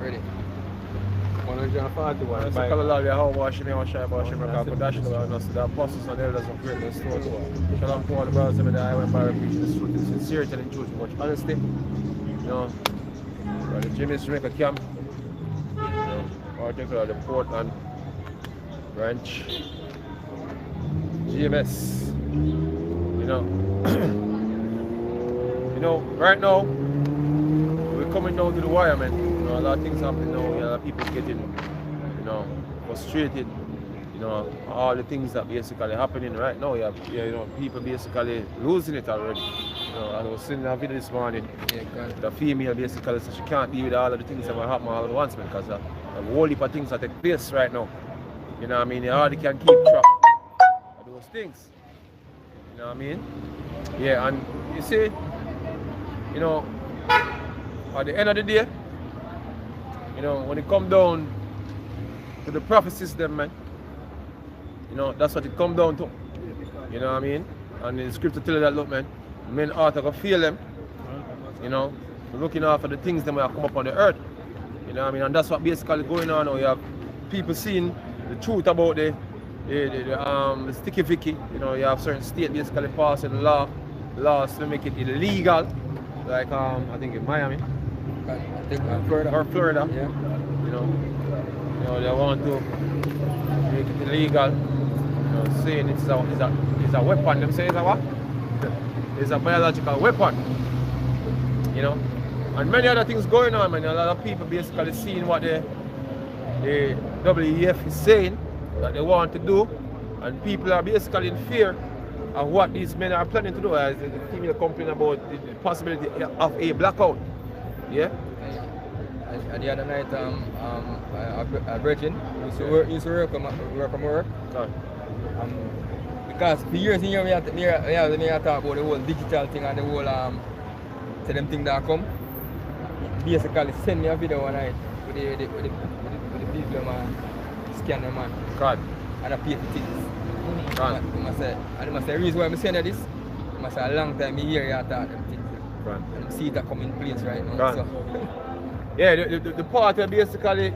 Ready. 141. That's the color of the how washing me, wash I wash me, because Kodashino and us, the apostles and elders of greatness to us. Shalom to all the brothers and I went by preaching the truth in sincerity and truth with much honesty. You know, the Jimmy's Jamaica camp, you know, particularly the Portland branch, GMS. You know, right now, we're coming down to the wire, man. You know, a lot of things happening now, a lot of people getting, you know, frustrated. You know, all the things that basically happening right now, you know, people basically losing it already. You know, I was seeing a video this morning, the female basically said she can't deal with all of the things that will happen all at once, man, because a whole heap of things that take place right now. You know what I mean? You hardly can keep track of those things. You know what I mean? Yeah, and you see, you know, at the end of the day, you know, when it come down to the prophecies, them, man, you know, that's what it come down to. You know what I mean? And the scripture tell you that, look, man, men ought to feel them, you know, looking after the things that come up on the earth. You know what I mean? And that's what basically going on now. You have people seeing the truth about the sticky Vicky. You know, you have certain states basically passing laws to make it illegal. Like I think in Miami. I think Florida. Or Florida. Yeah. You know, they want to make it illegal. You know, saying it's a weapon. Them say it's a what? It's a biological weapon. You know, and many other things going on, man. A lot of people basically seeing what the WEF is saying that they want to do, and people are basically in fear of what these men are planning to do. As the female complain about the possibility of a blackout. Yeah. And the other night, a virgin used to work from work. Because for years in here, we have to talk about the whole digital thing and the whole to them thing that come. Basically, send me a video one night with the people, man, scan them, man. God. And I pay for things. God. And I must say, the reason why I'm saying this, I must say a long time I hear you talk them things. God. And I see that come in place right now. God. So. Yeah, the part where basically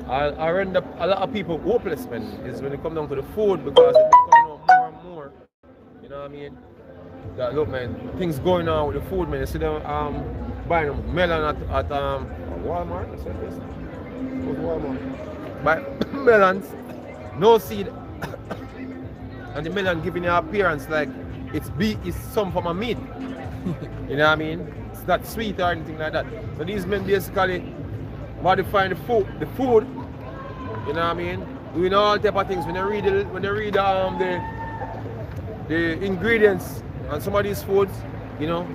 I render a lot of people hopeless, man, is when it comes down to the food, because it's coming out more and more. You know what I mean? That, look, man, things going on with the food, man. You see them buying melon at Walmart. That's what it is. It was Walmart. Buy melons, no seed, and the melon giving you appearance like it's some form of meat. You know what I mean? It's not sweet or anything like that. So these men basically modifying the food, you know what I mean? Doing all type of things. When they read the ingredients on some of these foods, you know,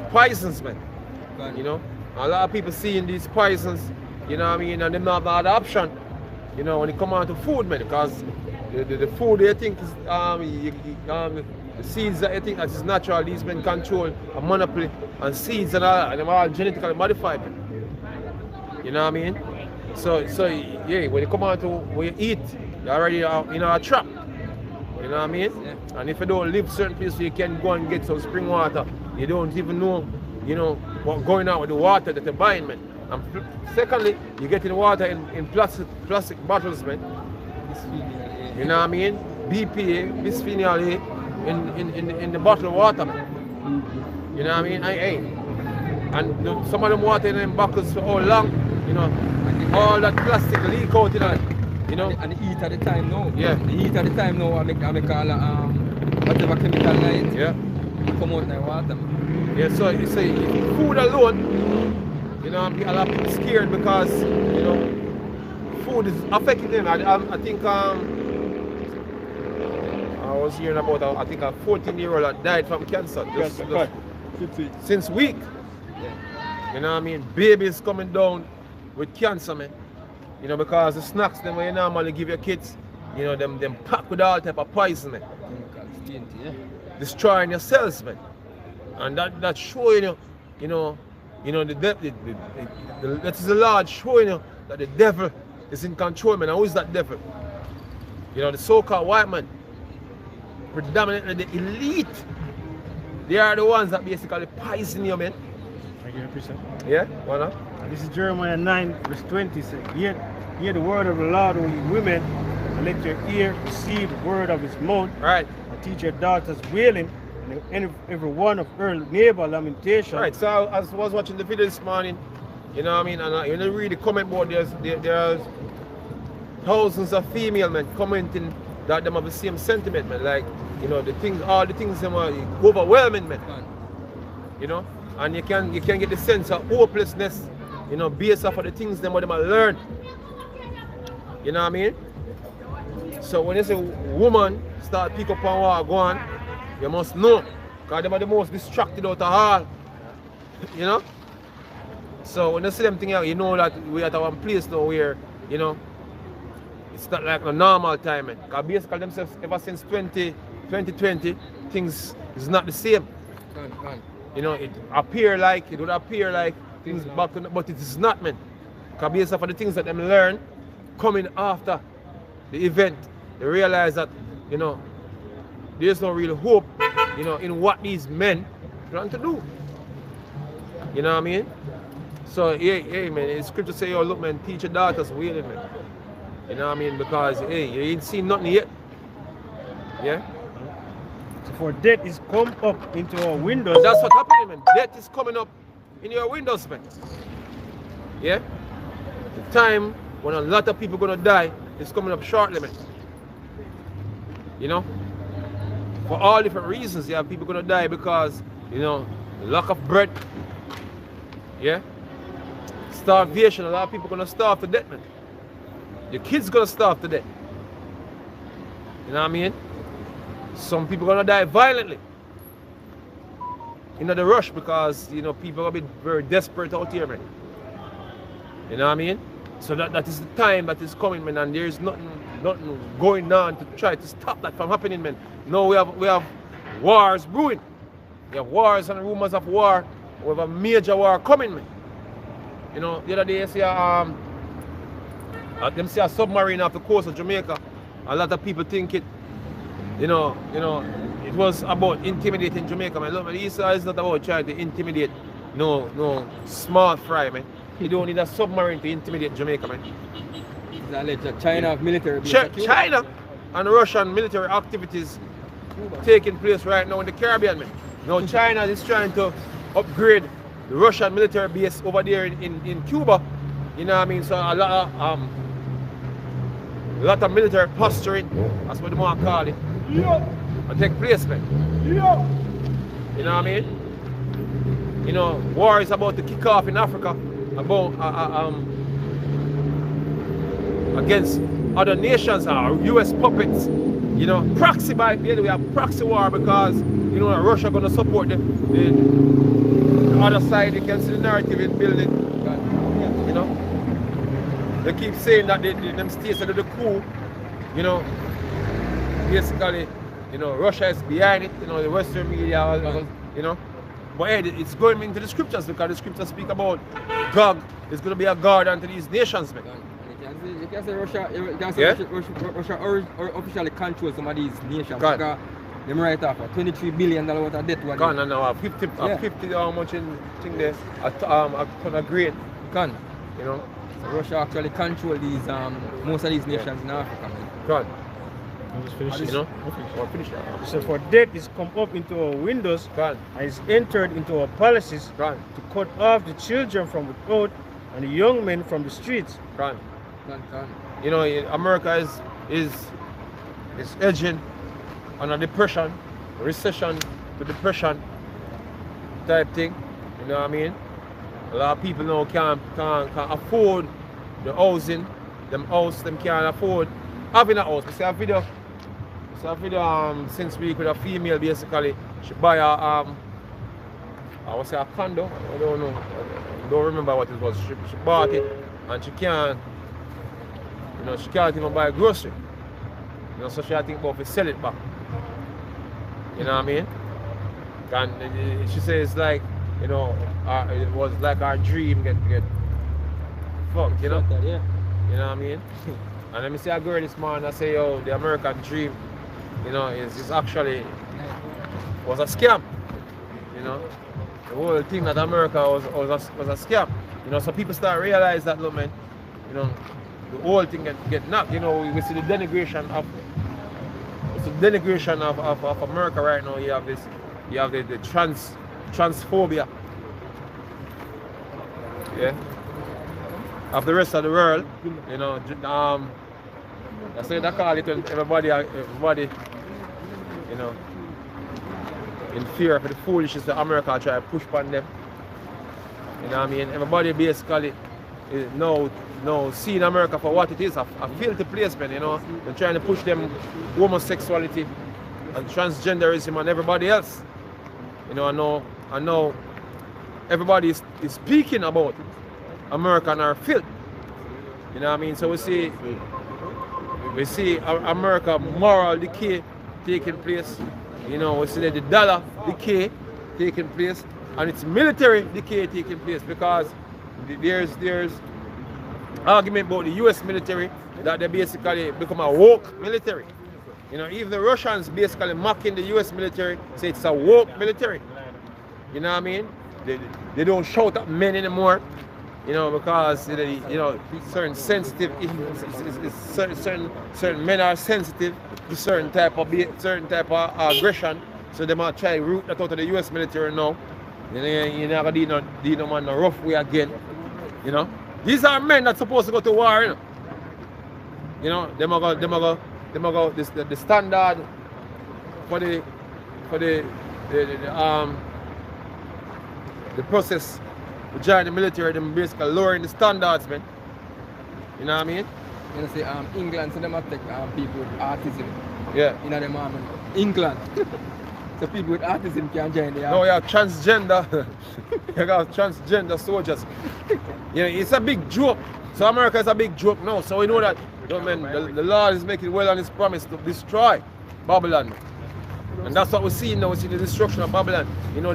poisons, man. You know, a lot of people seeing these poisons, you know what I mean, and they not have the option, you know, when it come on to food, man, because the food they think is the seeds that I think that is natural, these men control a monopoly on seeds and all that, and they're all genetically modified. You know what I mean? So yeah, when you come on to where you eat, you're already in a trap. You know what I mean? Yeah. And if you don't live certain places, you can go and get some spring water. You don't even know, you know, what's going on with the water that you're buying, man. And secondly, you're getting water in plastic bottles, man. You know what I mean? BPA, bisphenol A. In the bottled water, man. You know what I mean? And some of them water in them bottles for how long, you know, all that plastic leak out, you know. And the heat at the time now. Yeah. The heat at the time now, I make all whatever chemical light. Yeah. Come out in the water, man. Yeah, so you say food alone, you know, a lot of people scared because, you know, food is affecting them. I think I was hearing about I think a 14-year-old that died from cancer since week. Yeah. You know what I mean? Babies coming down with cancer, man. You know, because the snacks them when you normally give your kids, you know, them packed with all type of poison, man. Destroying your cells, man. And that's showing you, you know, that is a large showing you that the devil is in control, man. And who is that devil? You know, the so-called white man. Predominantly the elite. They are the ones that basically poison you, man. Thank you, Bishop. Yeah? Why not? This is Jeremiah 9, verse 20. Says, hear the word of the Lord, O ye women, and let your ear receive the word of his mouth. Right. And teach your daughters wailing, and every one of her neighbor lamentation. Right. So I was watching the video this morning, you know what I mean? And when you read the comment board, there's thousands of female men commenting that them have the same sentiment, man. Like, you know, all the things them are overwhelming, man. You know? And you can get the sense of hopelessness, you know, based off of the things them what them have learned. You know what I mean? So when you say woman start pick up on what go on, you must know. Because them are the most distracted out of all. You know? So when you see them thing out, you know that we're at one place now where, you know, it's not like a normal time. Because basically themselves ever since 2020, things is not the same. You know, it would appear like things back on, but it is not, man. Because based off of the things that them learn coming after the event, they realize that, you know, there's no real hope, you know, in what these men plan to do. You know what I mean? So, hey man, the scripture say, yo, look, man, teach your daughters wailing, man. You know what I mean? Because, hey, you ain't seen nothing yet. Yeah? So for death is come up into our windows. That's what's happening, man. Death is coming up in your windows, man. Yeah? The time when a lot of people gonna die is coming up shortly, man. You know? For all different reasons, yeah, people gonna die because, you know, lack of bread. Yeah? Starvation, a lot of people gonna starve to death, man. Your kids gonna starve to death. You know what I mean? Some people gonna die violently. You know, the rush because, you know, people gonna be very desperate out here, man. You know what I mean? So that is the time that is coming, man, and there's nothing going on to try to stop that from happening, man. No, we have wars brewing. We have wars and rumors of war. We have a major war coming, man. You know, the other day you see them see a submarine off the coast of Jamaica. A lot of people think it, you know, it was about intimidating Jamaica, man. Look, man, it's not about trying to intimidate no small fry, man. You don't need a submarine to intimidate Jamaica, man. China military. China and Russian military activities taking place right now in the Caribbean, man. Now China is trying to upgrade the Russian military base over there in Cuba. You know what I mean? So a lot of military posturing, that's what they want to call it, and take place, man. You know what I mean? You know, war is about to kick off in Africa about against other nations, US puppets. You know, proxy by the way, we have proxy war because, you know, Russia gonna support the other side against the narrative in building. You know, they keep saying that them states that the coup, you know, basically, you know, Russia is behind it, you know, the Western media, you know. But hey, it's going into the scriptures because the scriptures speak about Gog is going to be a guard unto these nations, man. You can say Russia officially controls some of these nations. Because them right off $23 billion worth of debt. No, 50 how much in thing there, a ton of grain. You know. So Russia actually control these most of these nations in Africa, man. Just finish this. You know? We'll finish that. So for death is come up into our windows and is entered into our palaces to cut off the children from without and the young men from the streets. You know, America is edging on a depression, recession to depression type thing. You know what I mean? A lot of people now can't afford the housing, them can't afford having a house. We see a video since week with a female basically. She buy I would say a condo. I don't know. I don't remember what it was. She bought it and she can't, you know, she can't even buy a grocery. You know, so she think about to sell it back. You know what I mean? And she says it's like, you know, it was like our dream get fucked, you know? Yeah. You know what I mean? And let me see a girl this morning, I say, yo, the American dream, you know, is actually was a scam, you know? The whole thing that America was a scam. You know, so people start realize that, look, man, you know, the whole thing get knocked. You know, we see the denigration of America right now. You have the transphobia. Yeah. Of the rest of the world, you know, that's what they call it when everybody, you know, in fear of the foolishness that America try to push upon them. You know what I mean? Everybody basically now seeing America for what it is, a filthy place, man, you know. They're trying to push them homosexuality and transgenderism and everybody else. You know, I know everybody is speaking about America and our filth. You know what I mean? So we see America moral decay taking place. You know, we see the dollar decay taking place, and it's military decay taking place, because there's argument about the US military that they basically become a woke military. You know, even the Russians basically mocking the US military, say it's a woke military. You know what I mean? They don't shout at men anymore. You know, because you know certain men are sensitive to certain type of aggression, so they might try to root that out of the U.S. military now. You're not gonna deal no man in a rough way again. You know, these are men that's supposed to go to war. You know, they might go. The standard for the process. To join the military, them basically lowering the standards, man. You know what I mean? You know, say England, so them have take people with autism. Yeah. You know them England. So people with autism can join the army. No, yeah, transgender. You got transgender soldiers. You know, it's a big joke. So America is a big joke now. So we know that, you know, man, the Lord is making well on His promise to destroy Babylon. And that's what we're seeing now. We see the destruction of Babylon. You know,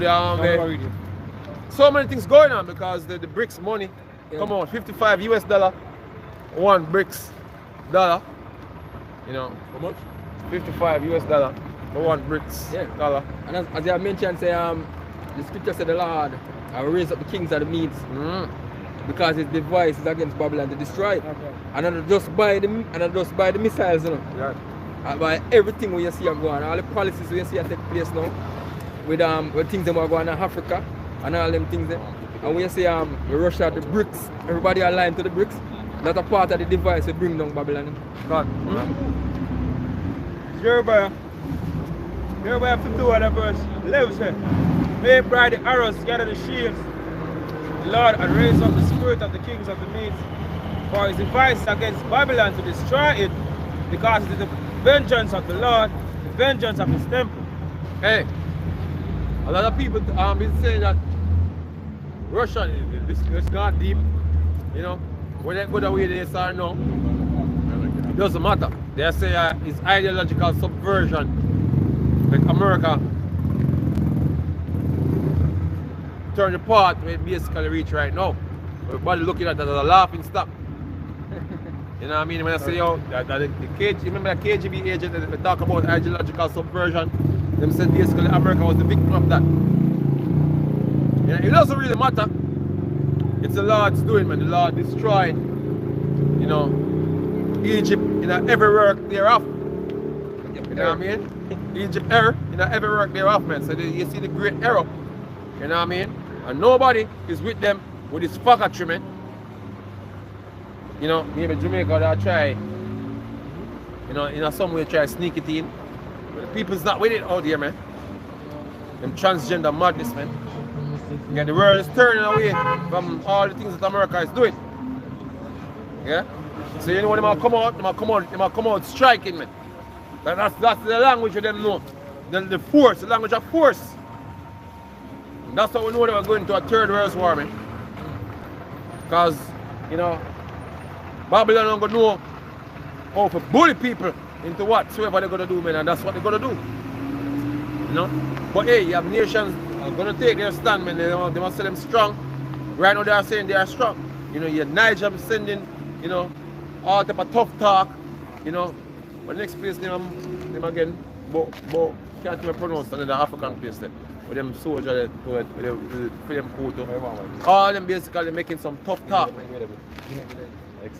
so many things going on, because the BRICS money, come on, $55 US, one BRICS dollar, you know, how much? $55 US for one BRICS dollar. And as you have mentioned, say the scripture said the Lord will raise up the kings of the Medes, because his device is against Babylon to destroy it. Okay. And not just by the missiles, you know. Yeah. By everything we see going on, all the policies we see take place now, with things that are going on in Africa. And all them things there. And when you see Russia, the BRICS, everybody aligned to the BRICS, that's a part of the device to bring down Babylon. God. Jeremiah 51 verse 11 says, "May bright the arrows, gather the shields. The Lord and raise up the spirit of the kings of the Medes, for his device against Babylon to destroy it, because it is the vengeance of the Lord, the vengeance of his temple." Hey, a lot of people been saying that Russia, it's not deep, you know, whether they go the way they are now, it doesn't matter. They say it's ideological subversion, like America turn the path where it basically reach right now. Everybody looking at that as a laughing stock. You know what I mean? When I say, yo, remember the KGB agent that we talk about ideological subversion? Them said basically America was the victim of that. You know, it doesn't really matter. It's the Lord's doing, man. The Lord destroying, you know, Egypt in every work thereof. You know what I mean? Egypt error in every work thereof, man. So you see the great error. You know what I mean? And nobody is with them with this faggotry, man. You know, maybe Jamaica they'll try, you know, in some way try to sneak it in. But the people's not with it out here, man. Them transgender madness, man. Yeah, the world is turning away from all the things that America is doing. Yeah? So you know when they might come out striking, man. That's the language of them know. The force, the language of force. And that's how we know they were going to a third world war, man. Because, you know, Babylon don't gonna know how to bully people into whatsoever they're gonna do, man, and that's what they're gonna do. You know? But hey, you have nations are gonna take their stand, man. They must say them strong. Right now they are saying they are strong. You know, you have Niger sending, you know, all type of tough talk, you know. But the next place them again, but can't even pronounce another African place then. with them soldiers, with them Kuto. All them basically making some tough talk.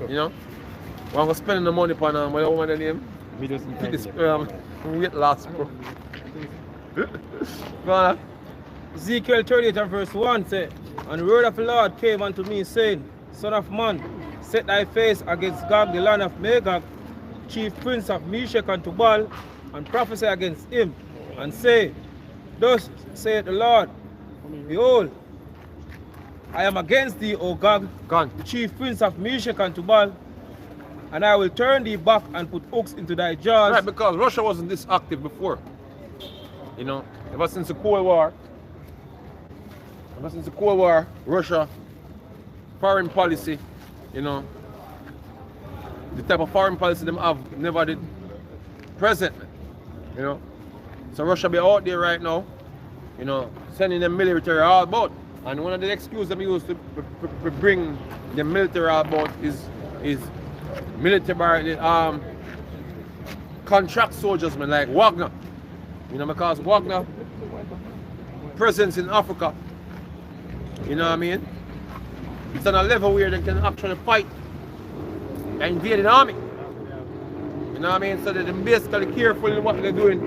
You know? We're going to spend the money on what woman name? Weight loss, bro. Go on. Ezekiel 38 and verse 1 say, And the word of the Lord came unto me, saying, Son of man, set thy face against Gog, the land of Magog, chief prince of Meshech and Tubal, and prophesy against him, and say, Thus saith the Lord, Behold, I am against thee, O Gog, the chief prince of Meshech and Tubal, and I will turn thee back and put hooks into thy jaws. Right, because Russia wasn't this active before. You know, ever since the Cold War, Russia, foreign policy, you know, the type of foreign policy them have never did present, you know. So Russia be out there right now, you know, sending them military all about. And one of the excuses them use to bring the military all about is military contract soldiers, man, like Wagner. You know, because Wagner presence in Africa, you know what I mean? It's on a level where they can actually fight and invade an army. You know what I mean? So they're basically careful in what they're doing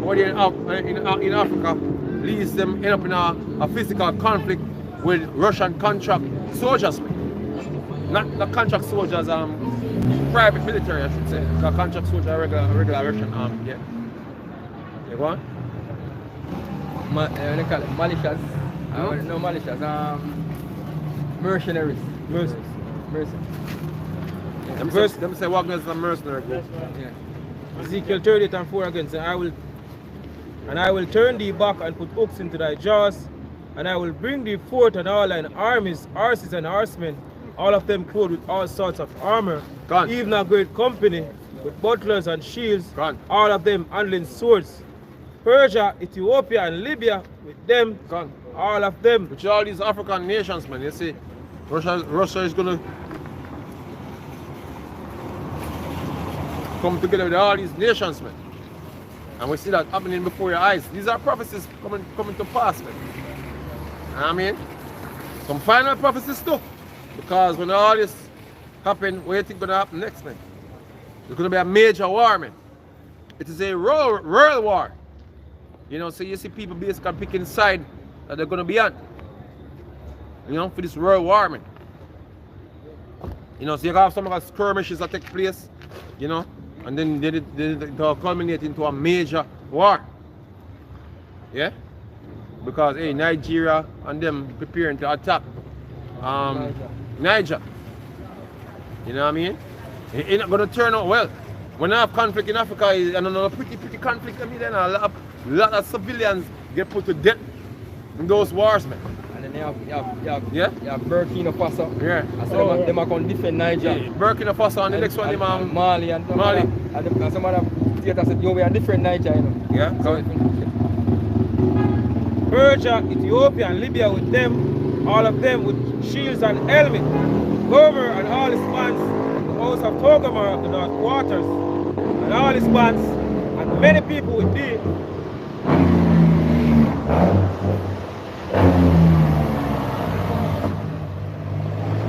over there in Africa. Leads them end up in a physical conflict with Russian contract soldiers. Not contract soldiers, private military, I should say. Because contract soldiers are regular Russian army. Yeah. You go on? They call it militias. No militias. Mercenaries. Mercenaries. Them say Wagner is a mercenary group. Yeah. Ezekiel 38 and 4 again say, I will turn thee back and put hooks into thy jaws, and I will bring thee forth and all thine armies, horses and horsemen, all of them clothed with all sorts of armor, even a great company with bucklers and shields, all of them handling swords. Persia, Ethiopia, and Libya with them, all of them. Which all these African nations, man, you see, Russia is gonna come together with all these nations, man. And we see that happening before your eyes. These are prophecies coming to pass, man. You know what I mean? Some final prophecies too. Because when all this happen, what do you think gonna happen next, man? It's gonna be a major war, man. It is a world war. You know, so you see people basically picking side that they're gonna be on. You know, for this world war, man. You know, so you have some of the skirmishes that take place, you know, and then they culminate into a major war. Yeah? Because hey, Nigeria and them preparing to attack Niger. You know what I mean? It's not gonna turn out well. When I have conflict in Africa, and another pretty conflict, I mean, then a lot of civilians get put to death in those wars, man. And then you have Burkina Faso. Yeah. And so them are going to defend Niger. Yeah. Burkina Faso and the next one, and Mali and some other theaters said, yo, we are different Niger, you know. Yeah. So Persia, Ethiopia, and Libya with them, all of them with shields and helmets. Gomer and all his bands, the house of Togarmah of the north waters, and all his bands, and many people with thee.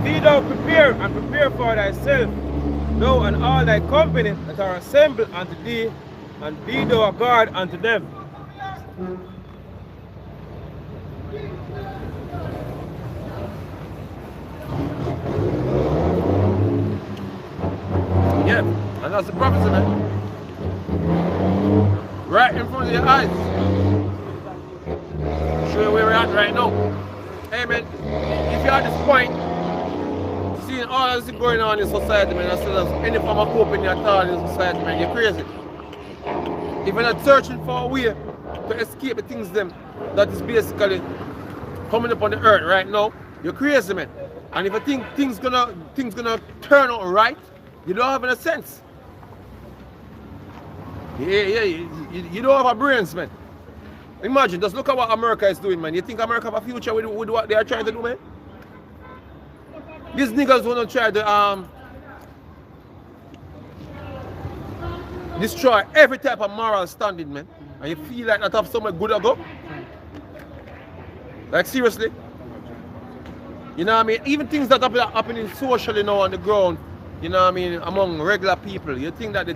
Be thou prepared and prepare for thyself, thou and all thy company that are assembled unto thee, and be thou a guard unto them. Yeah, and that's the prophecy, man. Right in front of your eyes. Show you where we're at right now. Hey, man, if you're at this point, seeing all this going on in society, man, as well as any form of hope in your thought in society, man, you're crazy. If you're not searching for a way to escape the things them that is basically coming up on the earth right now, you're crazy, man. And if you think things gonna turn out right, you don't have any sense. Yeah, you don't have a brains, man. Imagine, just look at what America is doing, man. You think America have a future with what they are trying to do, man? These niggas wanna try to destroy every type of moral standing, man. And you feel like that have so much good ago? Like seriously. You know what I mean? Even things that are happening socially now on the ground, you know what I mean, among regular people, you think that the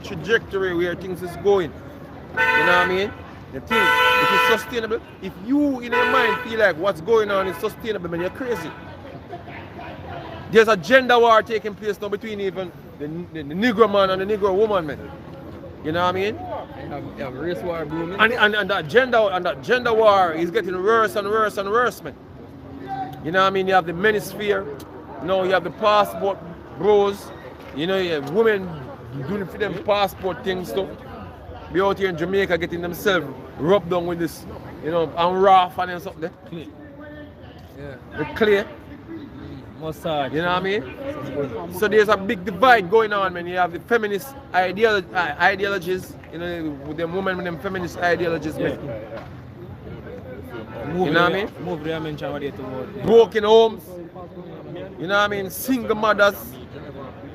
trajectory where things is going, you know what I mean? You think it is sustainable. If you in your mind feel like what's going on is sustainable, man, you're crazy. There's a gender war taking place now between even the Negro man and the Negro woman, man. You know what I mean? You have race war booming. And that gender war is getting worse and worse and worse, man. You know what I mean? You have the manosphere, you know, you have the passport bros, you know, you have women doing for them passport things too. Be out here in Jamaica getting themselves rubbed down with this, you know, and rough and something. Clay. Yeah. The clay. Massage. You know what I mean? So there's a big divide going on, man. You have the feminist ideologies, you know, with them women with them feminist ideologies, man. You know what I mean? Broken homes, you know what I mean? Single mothers,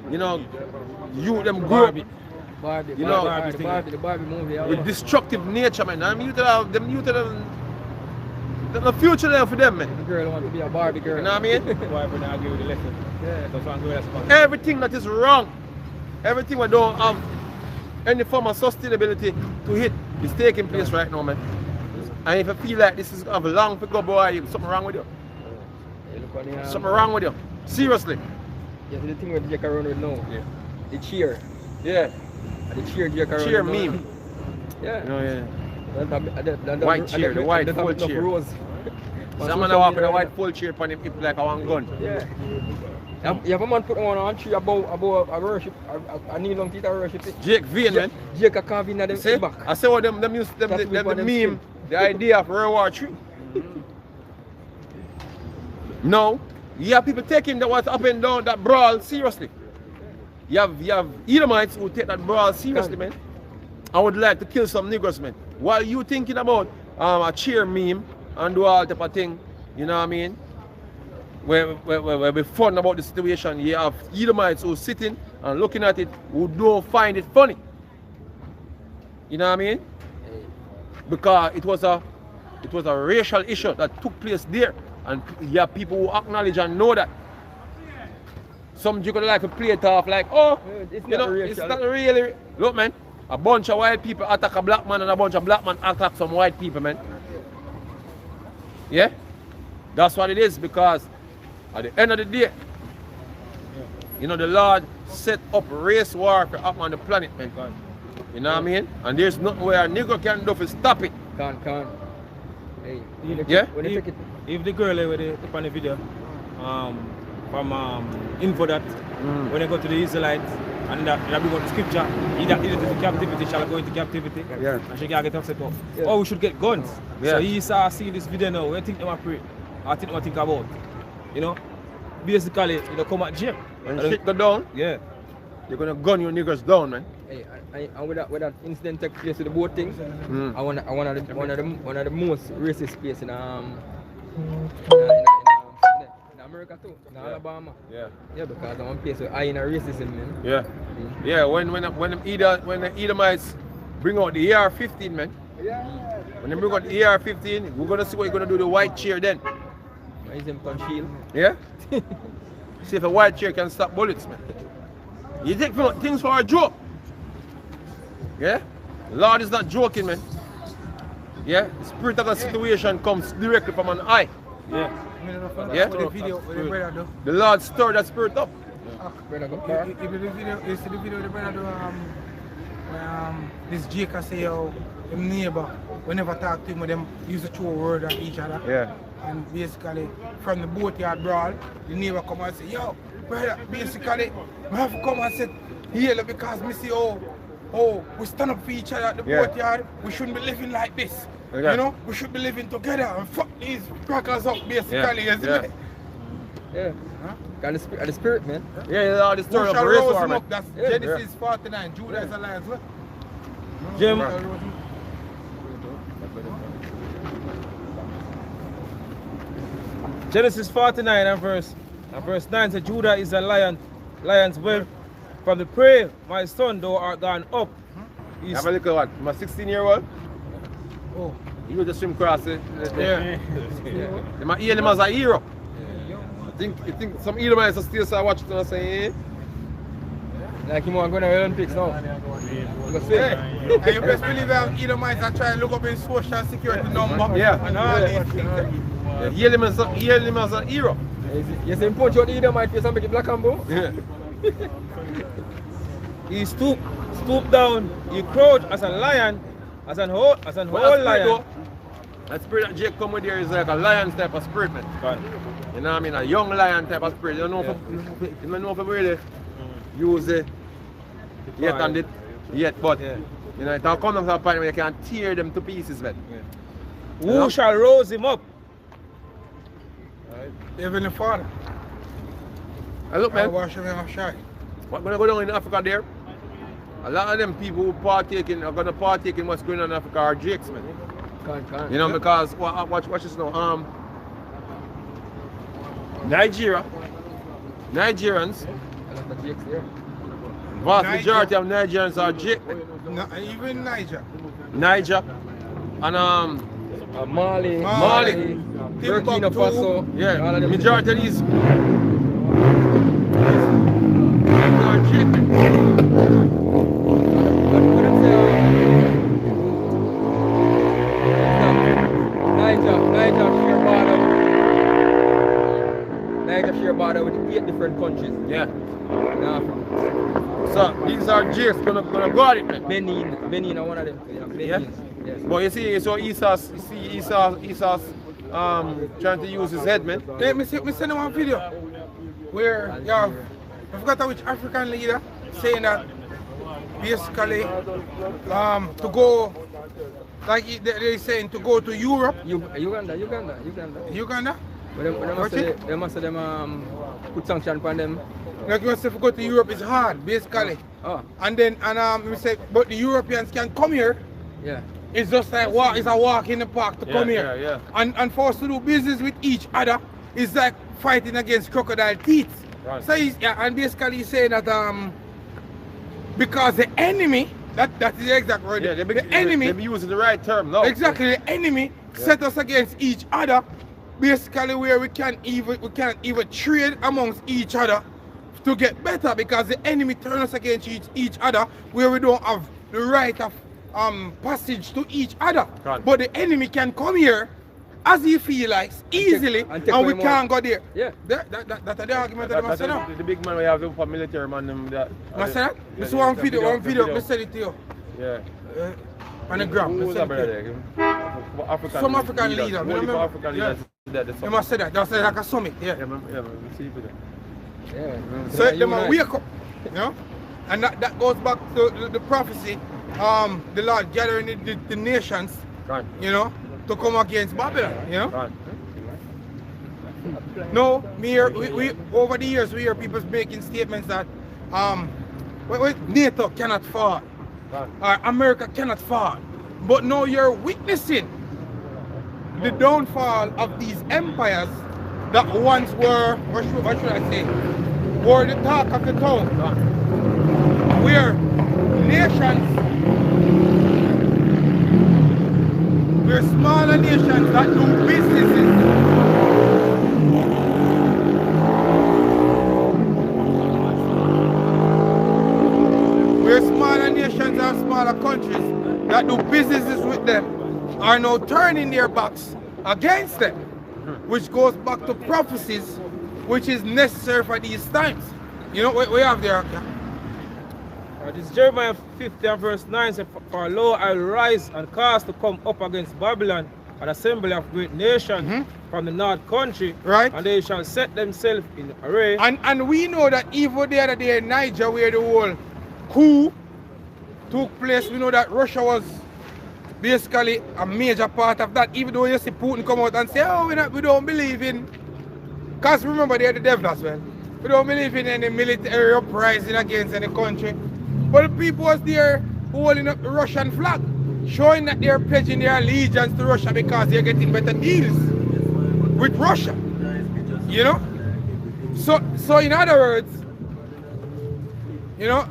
you know, you them grow up, Barbie, you know, the Barbie movie. with destructive nature, man. I mean, you tell them, the future there for them, man. The girl want to be a Barbie girl. You know what I mean? Why would I agree with the lesson? Yeah. That's one girl that's fun. Everything that is wrong, everything we don't have any form of sustainability to hit is taking place right now, man. And if you feel like this is have a long to go, boy, something wrong with you. Yeah, look on the, Something wrong with you. Seriously. Yeah, the thing with Jake around with now. Yeah. The cheer. Yeah. The cheer Jake around. Cheer with now. meme. Yeah. You know, yeah. That White cheer, the white full cheer. Rose. Someone walk with a white full cheer upon him, like a one gun. Yeah. You have a man put one on tree about a worship, a kneel long teeth a worship. Jake Vane, man. Jake a carve in them See? back. I say what them use them That's the with one meme, them the idea of World War III. No, you have people taking that what's up and down that brawl seriously. You have Edomites who take that brawl seriously, man. I would like to kill some niggers, man. While you thinking about a cheer meme and do all type of thing, you know what I mean? Where we fun about the situation, you have Edomites who sitting and looking at it who don't find it funny. You know what I mean? Because it was a racial issue that took place there, and you have people who acknowledge and know that. Some you could like to play it off like, oh, It's you not know, racial. it's not really. Look, man, a bunch of white people attack a black man and a bunch of black men attack some white people, man. Yeah, that's what it is, because at the end of the day, you know, the Lord set up race warfare up on the planet, man. You know what I mean? And there's nothing where a nigga can do to stop it. Can't. Hey, Yeah? when they take it, If the girl with the on the video, from info that when they go to the Israelites and that bring out the scripture, either into captivity shall go into captivity. Yeah. And she can get upset about. Yeah. Oh, we should get guns. Yeah. So he saw see this video now. What do you think they want to pray? I think what think about. You know? Basically, you know, come at jail. When shit go down, Yeah. you're gonna gun your niggas down, man. hey, and with that incident take place with the boat thing, I one of the most racist place in America too, in Alabama. Yeah. Yeah, because I one place where I in a racism, man. Yeah. Yeah, when the Edomites bring out the AR-15, man. When they bring out the AR-15, we're gonna see what you're gonna do to the white chair then. Is them con shield. Yeah? See if a white chair can stop bullets, man. You take things for a joke. Yeah? The Lord is not joking, man. Yeah? The spirit of the situation comes directly from an eye. Yeah. Yeah? The video with the brother do. The Lord stirred that spirit up. Brother, go You far. see the video with the brother do, this Jake I say, oh, them neighbor, whenever talk to him, them use a true word at each other. Yeah. And basically, from the boatyard brawl, the neighbor come and say, yo, brother, basically, I have to come and say, here, because me see, oh, we stand up for each other at the Yeah. boatyard, we shouldn't be living like this. Okay. You know, we should be living together and fuck these crackers up, basically, Yeah. isn't Yeah. it? Yeah. Huh? Got the spirit, man. Yeah, the Lord is Who stirring up shall the race rouse war, him man. up? That's Yeah. Genesis 49. Judah is alive as well. Jim. Genesis 49 and verse 9 says, Judah is a lion's whelp. From the prey, my son, thou art gone up. You have a little one, my 16-year-old. Oh, He was just swim across it. Yeah. They might hear him as a hero. I think some Edomites are still start watching and saying, Like him want to go to the Olympics now. Go swim. And you best believe that Edomites are trying to look up in social security number Yeah. and all these things. yeah, hear him as a hero. You see him punch out the Edomite face and make it black and blue? Yeah. He stoop down, he crouch as a lion, as an whole lion. That spirit that Jake come with here is like a lion type of spirit, man. Gone. You know what I mean? A young lion type of spirit. You don't know if you don't know if you really use it yet and it yet, but Yeah. you know, it'll come to a point where you can tear them to pieces, man. Who shall rouse him up? Heavenly Father, And look, I man, wash away my shine. what's going to go down in Africa there? A lot of them people who are going to partake in what's going on in Africa are Jakes, man. Can't. You know, because watch this now. Nigerians, A lot of jakes there. vast majority of Nigerians are Jake. No, even Niger. Niger and Mali, Mali. Burkina Faso. yeah, all of them. majority of these are Jake. What them say, Niger share border with 8 different countries. Yeah. In Africa. So these are Jakes gonna go at it, man. Benin are one of them. Yeah, Benin. Yes. But you see, so Esau's trying to use his head, man. Let me send you one video where I forgot which African leader saying that basically to go, like they're saying, to go to Europe. Uganda. Uganda? But they must say them put sanction on them. Like you say, to go to Europe is hard, basically. Oh, And then we say, but the Europeans can come here. yeah. It's just like it's a walk in the park to come here. Yeah. And for us to do business with each other is like fighting against crocodile teeth. Right. So and basically he's saying that because the enemy, that is the exact word. Yeah, the enemy, they be using the right term now. exactly, the enemy set us against each other. Basically, where we can't even trade amongst each other to get better, because the enemy turn us against each other, where we don't have the right of passage to each other. Right. But the enemy can come here as he feel like easily, and take and we away can't go there. Yeah. That's the argument that I That's say now. the big man we have for military man them that. I say that? Yeah, This one the video, video. I send it to you. Yeah. On the gram. Who I was send that it to you. brother? African Some African leader, leaders. remember? African Yeah. leaders. That You must say that. That's like a summit, yeah. Yeah, man, we see it there. Yeah. So them are wake up, you know? And that goes back to the prophecy, the Lord gathering the nations, Right. you know, to come against Babylon, you know? Right. No, we over the years we hear people making statements that NATO cannot fall, Right. America cannot fall. But now you're witnessing the downfall of these empires that once were, what should I say, were the talk of the town. Where nations, where smaller nations that do businesses, where smaller nations and smaller countries that do businesses with them are now turning their backs against them, which goes back to prophecies, which is necessary for these times. You know what we have there? This is Jeremiah 50 and verse 9 says, For lo, I will rise and cause to come up against Babylon an assembly of great nations from the north country, Right. and they shall set themselves in array. And we know that even the other day in Niger, where the whole coup took place, we know that Russia was basically a major part of that, even though you see Putin come out and say, oh, we don't believe in, because remember they're the devil as well. We don't believe in any military uprising against any country. But the people was there holding up the Russian flag, showing that they're pledging their allegiance to Russia because they're getting better deals with Russia. You know? So in other words, you know,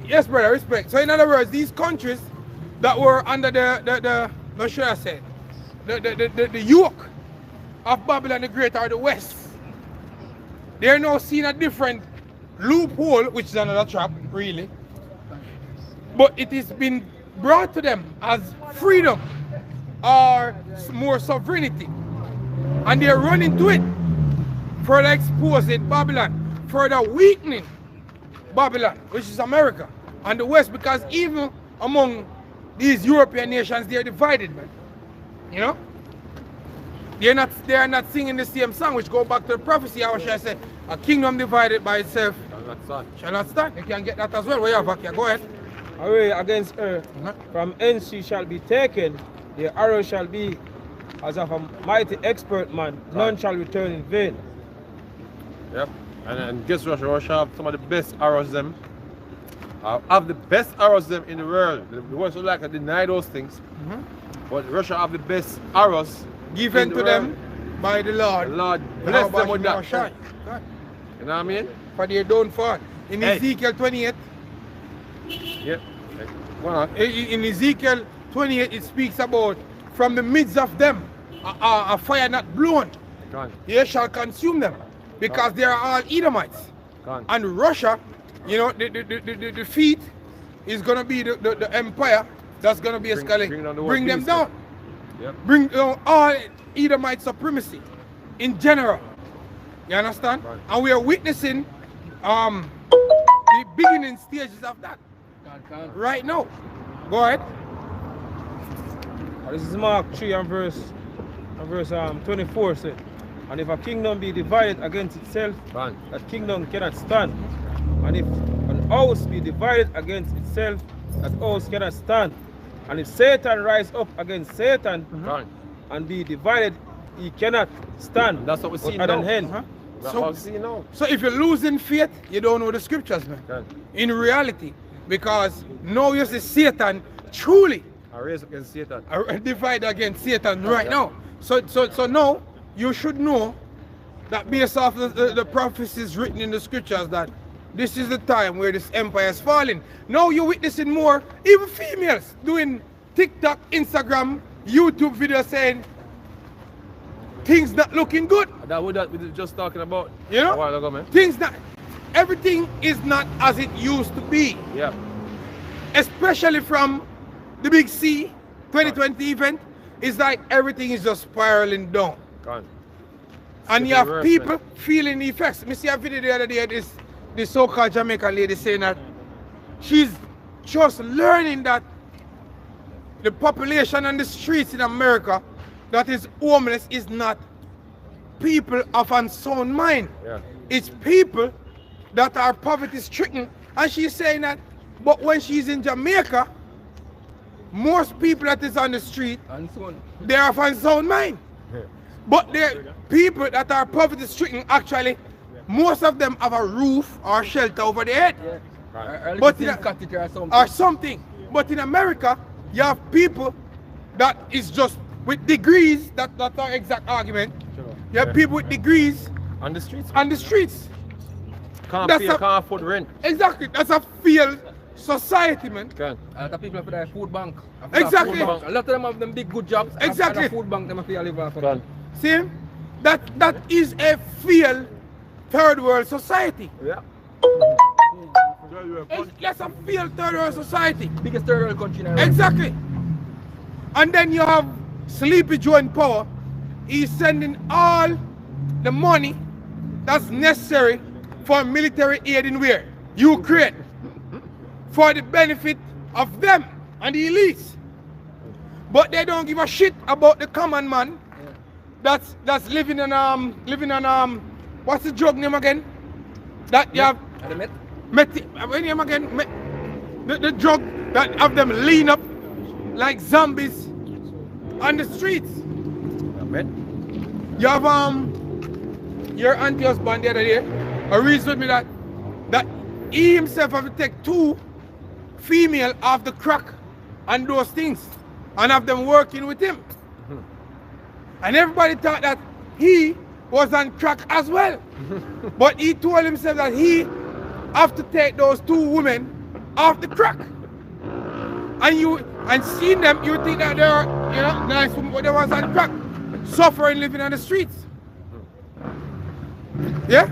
yes brother, respect. So in other words, these countries that were under the what should I say, the yoke of Babylon the Great or the West. They're now seeing a different loophole, which is another trap, really. But it has been brought to them as freedom or more sovereignty. And they're running to it, further exposing Babylon, further weakening Babylon, which is America and the West, because even among these European nations, they're divided, man. You know? They are not singing the same song, which go back to the prophecy. How should I say? A kingdom divided by itself shall not stand. You can get that as well. Where you have back here? Go ahead. Array against her, from hence she shall be taken, the arrow shall be as of a mighty expert man, none shall return in vain. Yep. And guess Russia? Russia have some of the best arrows them. Have the best arrows them in the world. The West would like to deny those things. But Russia have the best arrows Given to them by the Lord. The Lord bless them with that. God. You know what I mean? For their downfall. In Ezekiel 28, Yep. Go on. in Ezekiel 28, it speaks about from the midst of them, a fire not blown. Gone. They shall consume them, because they are all Edomites. Gone. And Russia, you know, the defeat is going to be the empire that's going to be escalating. Bring them down. Yep. Bring down all Edomite supremacy in general. You understand? Right. And we are witnessing the beginning stages of that right now. Go ahead. This is Mark 3 and verse 24 said, and if a kingdom be divided against itself, Gone. that kingdom cannot stand. And if an house be divided against itself, that house cannot stand. And if Satan rise up against Satan Gone. and be divided, he cannot stand. That's what we see But now. hand. That's what we see now. So if you're losing faith, you don't know the scriptures, man. Gone. In reality, because now you see Satan truly I raise against Satan. divided against Satan right now. So now you should know that based off the prophecies written in the scriptures that this is the time where this empire is falling. Now you're witnessing more, even females doing TikTok, Instagram, YouTube videos saying things not looking good. That we were just talking about You know? a while ago, man. Things not, everything is not as it used to be. Yeah. Especially from the Big C 2020 event. It's like everything is just spiraling down. Gone. And you getting have worse, people man. feeling the effects. I see a video the other day, this so-called Jamaican lady saying that she's just learning that the population on the streets in America that is homeless is not people of unsound mind. Yeah. It's people that are poverty stricken. And she's saying that, but when she's in Jamaica, most people that is on the street, And so on. they are of unsound mind. But the people that are poverty stricken, actually, most of them have a roof or shelter over their head Or But little in a- cottage or something. or something. But in America, you have people that is just with degrees, that's our exact argument. You have people with degrees On the streets. on the streets. Can't That's pay, a- can't afford rent. Exactly, that's a failed society, man. Gone. A lot of people have their food bank. Exactly. Food bank. A lot of them have them big good jobs. Exactly. And a food bank them have to live off of. Gone. See? That is a failed third world society. Yeah. That's a failed third world society. Biggest third world country in the world. Exactly. And then you have Sleepy Joe in power. He's sending all the money that's necessary for military aid in where? Ukraine. For the benefit of them and the elites. But they don't give a shit about the common man that's living on what's the drug name again? That you have And the Met. what name again? The drug that have them lean up like zombies on the streets. Man. You have your auntie husband the other day reasoned with me that he himself have to take 2 female off the crack and those things and have them working with him. And everybody thought that he was on crack as well. But he told himself that he have to take those 2 women off the crack. and seeing them, you think that they're nice, but they was on crack, suffering, living on the streets. Yeah?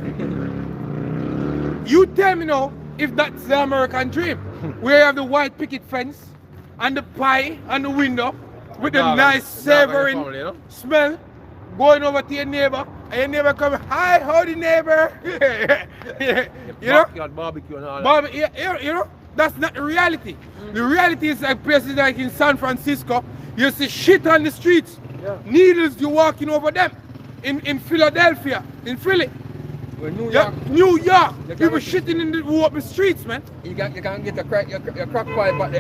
You tell me now if that's the American dream, where you have the white picket fence and the pie on the window with the nice savoring smell, going over to your neighbor, and your neighbor coming, hi, howdy neighbor. You know? Barbecue and all that. You know, that's not the reality. The reality is like places like in San Francisco, you see shit on the streets. Yeah. Needles, you're walking over them. In Philadelphia, in Philly. Well, New York. Yeah, New York. People shitting in the open streets, man. You can get a crack, your crack pipe at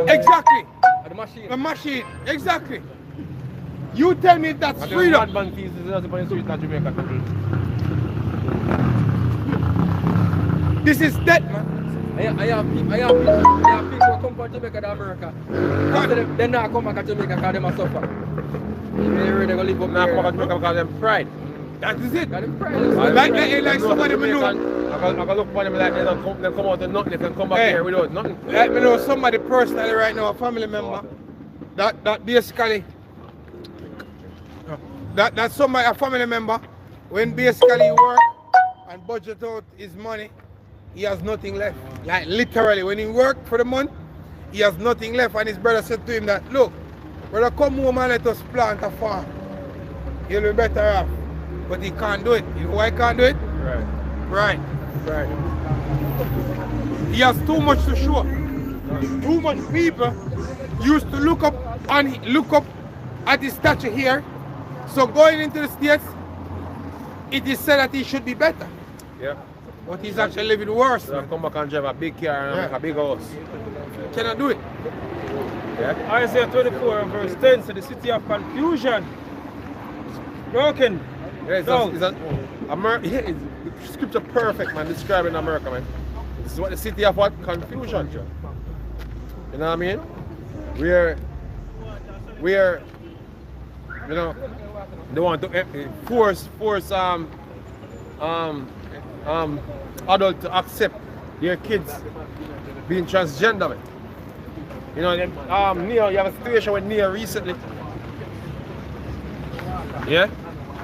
Exactly. the machine. The machine, exactly. You tell me if that's freedom. Madman fees is not on the street in Jamaica. This is dead, man. I have people who come from Jamaica to America. They not come back to Jamaica because they must suffer. They really gonna live up Now there. come back to Jamaica because them pride. That is it. Got them pride. Like somebody me know. I can look for them like they don't come out of nothing, they can come back Hey. here without nothing. Let me know somebody personally right now, a family member, that basically, that's somebody, a family member, when basically he work and budget out his money, he has nothing left. Like literally, when he work for the month, he has nothing left, and his brother said to him that, look, brother, come home and let us plant a farm. You'll be better off. But he can't do it. You know why he can't do it? Right. Right. He has too much to show. Too much people used to look up at his statue here. So going into the States, it is said that he should be better. Yeah. But he's actually living worse. So I come back and drive a big car and Yeah. make a big house. Cannot do it. Yeah. Isaiah 24 and verse 10 says the city of confusion is broken. Yeah, No. it's scripture perfect, man, describing America, man. This is what the city of what? Confusion. You know what I mean? We're you know, they want to force adults to accept their kids being transgender, man. You know, Nia, you have a situation with Nia recently. Yeah?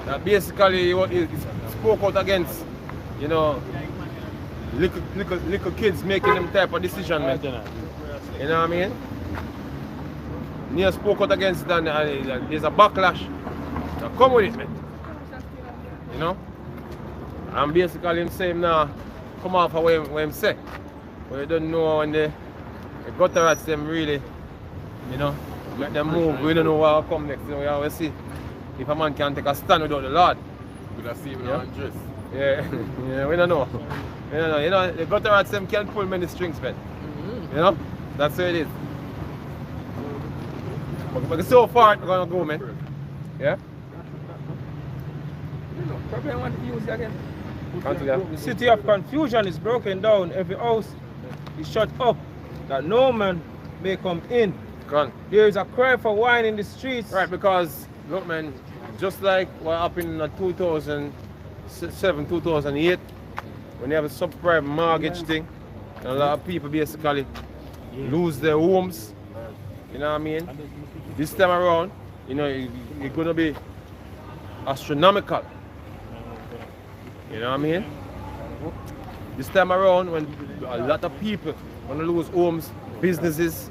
That basically he spoke out against, you know, little kids making them type of decision, man. You know what I mean? Nia spoke out against that, and there's a backlash. Now come with it, man. You know? And basically him saying now, come off of what him say. But you don't know when the gutter rats them really, you know, make them move. We don't know what will come next. You know, we always see if a man can take a stand without the Lord. We don't see him Yeah. on dress. Yeah, yeah, we don't know. We don't know. You know, the gutter rats them can pull many strings, man. You know? That's how it is. But so far it's gonna go, man. Yeah? Probably I want to use it again. The city of confusion is broken down. Every house is shut up, that no man may come in. Gone. There is a cry for wine in the streets. Right, because look, man, just like what happened in 2007, 2008, when you have a subprime mortgage thing, and a lot of people basically lose their homes. You know what I mean? This time around, you know, it's gonna be astronomical. You know what I mean? This time around, when a lot of people want to lose homes, businesses,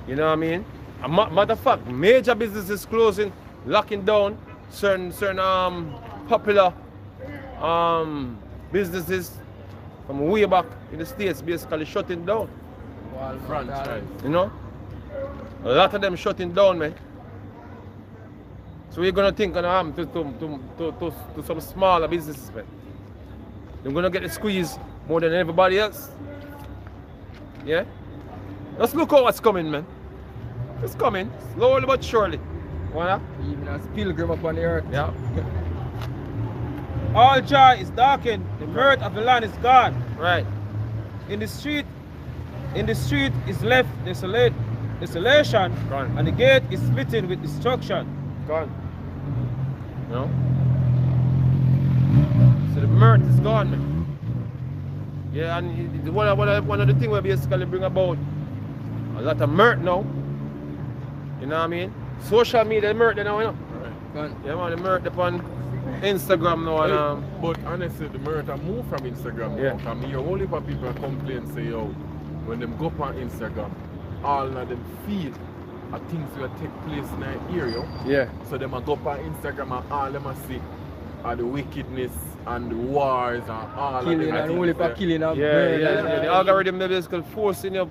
you know what I mean? Matter of fact, major businesses closing, locking down certain popular businesses from way back in the States, basically shutting down. Franchise. You know? A lot of them shutting down, man. So we're gonna think gonna happen to some smaller businesses, man. They're gonna get the squeeze more than everybody else. Yeah? Let's look at what's coming, man. It's coming, slowly but surely. Wanna? Even as pilgrim upon the earth. Yeah. All joy is darkened, the mirth of the land is gone. Right. In the street is left desolation, Gone. and the gate is smitten with destruction. Gone. You know? So the mirth is gone, man. Yeah, and one of the things we basically bring about A lot of murk now. You know what I mean? Social media murk now, you know. Gone. Yeah man, the murk upon Instagram now and But honestly, the murder move from Instagram. Yeah. Now. From here, only for people complain say, yo, when them go up on Instagram, all of them feel things will take place in that area. yeah. So them a go up on Instagram and all them a see the wickedness and the wars and all Killing of them. and only for killing and Yeah, murder. yeah. The algorithm they basically forcing you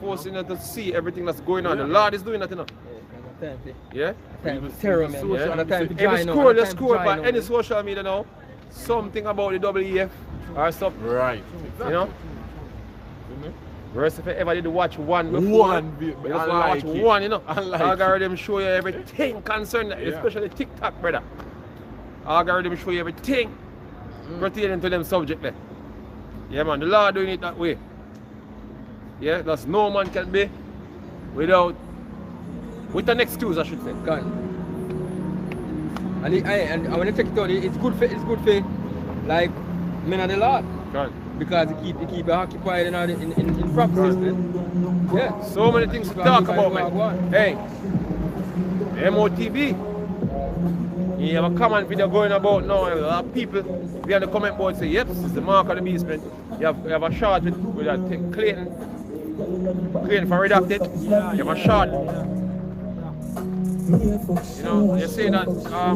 to see everything that's going on. The Lord is doing that, you know. Yeah, time Yeah? to terror, man. social Yeah, time to If you join now, scroll, time just to scroll join by now, any man. social media now, something about the WEF or something, Right. you know. Whereas if you ever did watch one before, One, you just I want to like watch it. one, you know. I like Algorithm show you everything concerning that, Yeah. especially TikTok, brother. Algorithm show you everything pertaining to them subject there. Yeah man, the Lord doing it that way. Yeah, that's no man can be with an excuse, I should say. Gone. And when you check it out, it's good for like men of the Lord. Gone. Because it keep you occupied in prophecies, man. Yeah. So many things to talk about, man. Hey, MOTV. You have a comment video going about now, and a lot of people behind the comment board say, yep, this is the mark of the beast, man. You have a shot with that thing, Clayton for redacted. You have a shot. You know, you say that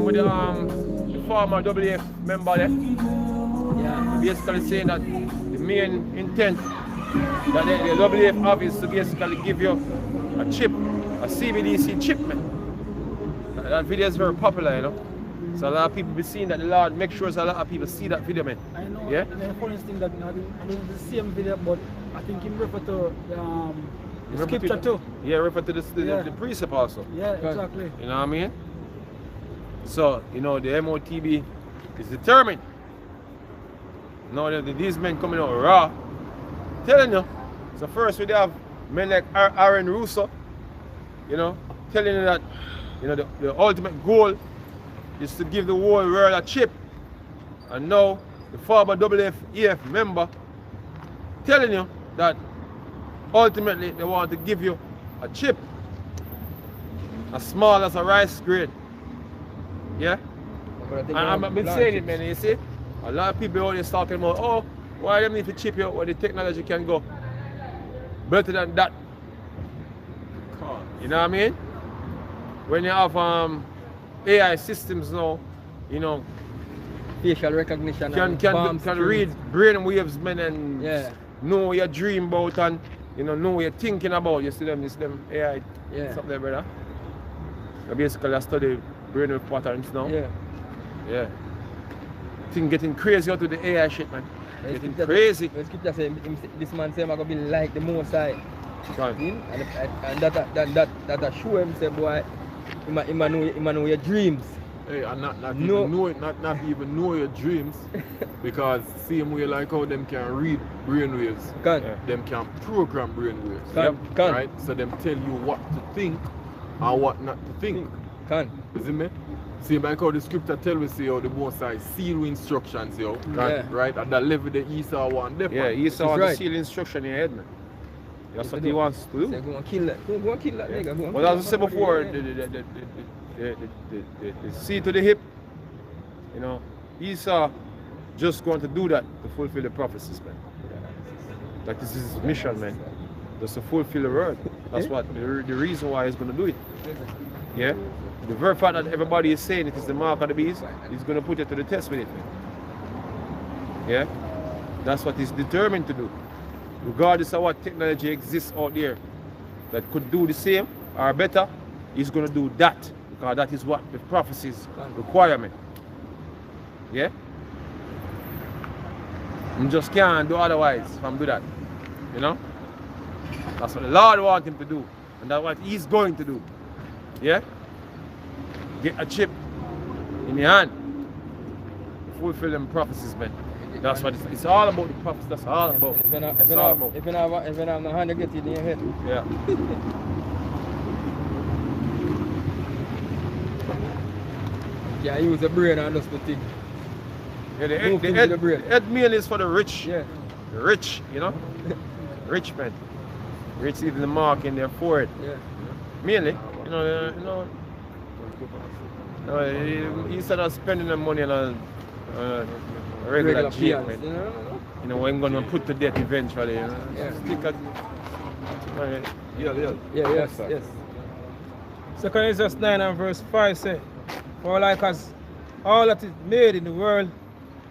with the former WF member there. Yeah. Basically saying that the main intent that the WF have is to basically give you a chip, a CBDC chip, man. That video is very popular, you know. So a lot of people be seeing that. The Lord make sure so a lot of people see that video, man. I know. Yeah? And the funniest thing that I didn't the same video, but I think he referred to the scripture too. Yeah, refer to Yeah. the precept also. Yeah, exactly. You know what I mean? So, you know, the MOTB is determined. Now that these men coming out raw, telling you. So first we have men like Aaron Russo, you know, telling you that, you know, the ultimate goal is to give the whole world a chip. And now the former WF member telling you that ultimately they want to give you a chip as small as a rice grain. Yeah? And I've been saying it, man, you see? A lot of people always talking about, oh, why do they need to chip you where the technology can go better than that? You know what I mean? When you have AI systems now, you know, facial recognition can read brain waves, man, and Yeah. know what you dream about and know what you're thinking about. You see them, it's them AI Yeah. stuff there, brother. I basically study brainwave patterns now. Yeah. Yeah. Thing getting crazy out with the AI shit, man. When Getting scripture- crazy. when scripture say, this man say I'm gonna be like the Most High. Right. See? And that show him say, boy, him know your dreams. Hey, and not No. even know it, not even know your dreams, because same way like how them can read brainwaves, Can. Yeah. them can program brainwaves. Can. Right? So them tell you what to think and what not to think. Can. You see me? See like how the scripture tell us how the Most High seal instructions, yo. Yeah. Right? At that level the Esau one. Yeah, Esau wants right. to seal instruction in your head, man. That's what he wants to Say, do. go and kill that. Go and kill that nigga. Go and But kill as I that said motherfucker, before, yeah. the seed to the hip, you know, Esau just going to do that to fulfill the prophecies, man. Like this is his mission, man. Just to fulfill the word. That's what the reason why he's going to do it. Yeah? The very fact that everybody is saying it is the mark of the beast, he's going to put it to the test with it, man. Yeah? That's what he's determined to do. Regardless of what technology exists out there that could do the same or better, he's going to do that. Because that is what the prophecies require, man. Yeah? You just can't do otherwise if I'm do that. You know? That's what the Lord wants him to do. And that's what he's going to do. Yeah? Get a chip in your hand. Fulfill them prophecies, man. That's what it's all about, the prophets. That's all about. If you not- It's all about. if you not have no hand, you get it in your head. Yeah. Yeah, use the brain and just to think. Yeah, the Move head, into the brain. head meal is for the rich. Yeah. The rich, you know? Rich men. receiving the mark in their forehead. Yeah. Mainly, instead of spending the money on a regular jail, peons, man. We're going to put to death eventually. Yeah. Stick at, Yes, yes. 2 Corinthians 9 and verse 5 say, for like as all that is made in the world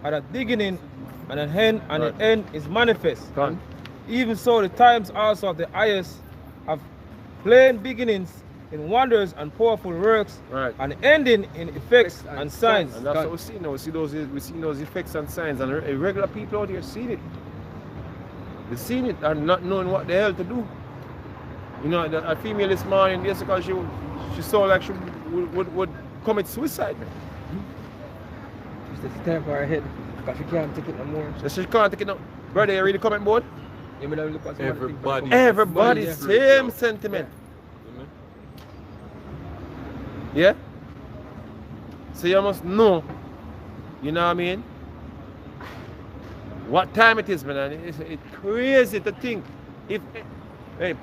at a beginning and an end, and Right. the end is manifest. Gone. Even so the times also of the highest have plain beginnings in wonders and powerful works, Right. and ending in effects and signs. And that's what we see now. We see those effects and signs, and regular people out here see it. They seen it and not knowing what the hell to do. A female this morning, basically she saw like she would commit suicide, man. She said it's time for her head because she can't take it no more. So she can't take it now. Brother, you read the comment board? You mean, look at some of the things that Everybody. come- Everybody, Yeah. same sentiment. Yeah? So you must know, you know what I mean? What time it is, man. And it's crazy to think if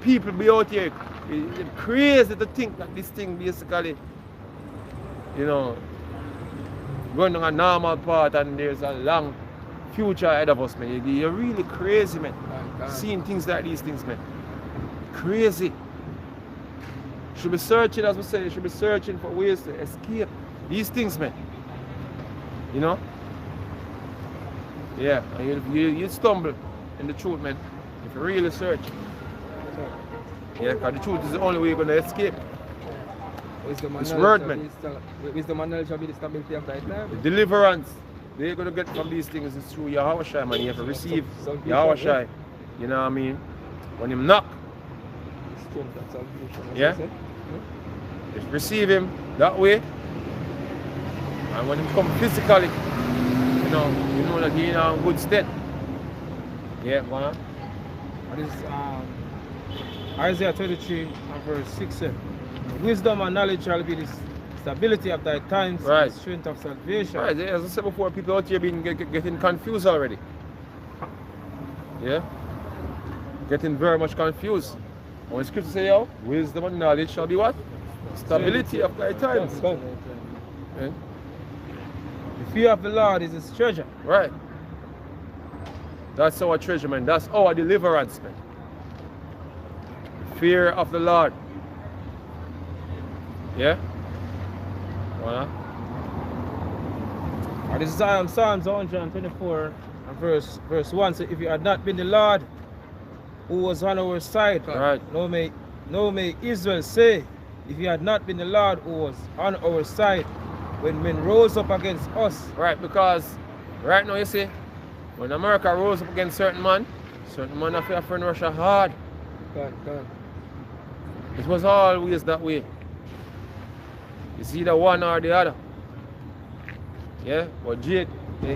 people be out here, it's crazy to think that this thing basically, going on a normal path and there's a long future ahead of us, man. You're really crazy, man. God. Seeing things like these things, man. Crazy. Should be searching, as we say, should be searching for ways to escape these things, man. Yeah, and you stumble in the truth, man, if you really search. Yeah, because the truth is the only way you're going to escape. Wisdom and It's knowledge word, shall man. be wisdom and knowledge shall be the stability of thy time. The deliverance they're going to get from these things is through Yahweh Shai, man. You have to receive Some people, Yahweh yeah. Shai. You know what I mean? When him knock, Strength and salvation. as Yeah. you say. just receive him that way. And when him come physically, you know that you're in a good state. Yeah, man. And this Isaiah 33 and verse 6 said, wisdom and knowledge shall be the stability of thy times, Right. and the strength of salvation. Right, as I said before, people out here getting confused already. Yeah? Getting very much confused. And when scripture say, wisdom and knowledge shall be what? Stability of thy times. Come. Yeah? The fear of the Lord is his treasure. Right. That's our treasure, man. That's our deliverance, man. Fear of the Lord. Yeah? Voilà. And this is Psalms 124 and verse 1 says, if you had not been the Lord who was on our side, Right. no may Israel say, if you had not been the Lord who was on our side, when men rose up against us. Right, because right now you see, when America rose up against certain man have to friend Russia hard. God. It was always that way. It's either one or the other. Yeah, but Jade,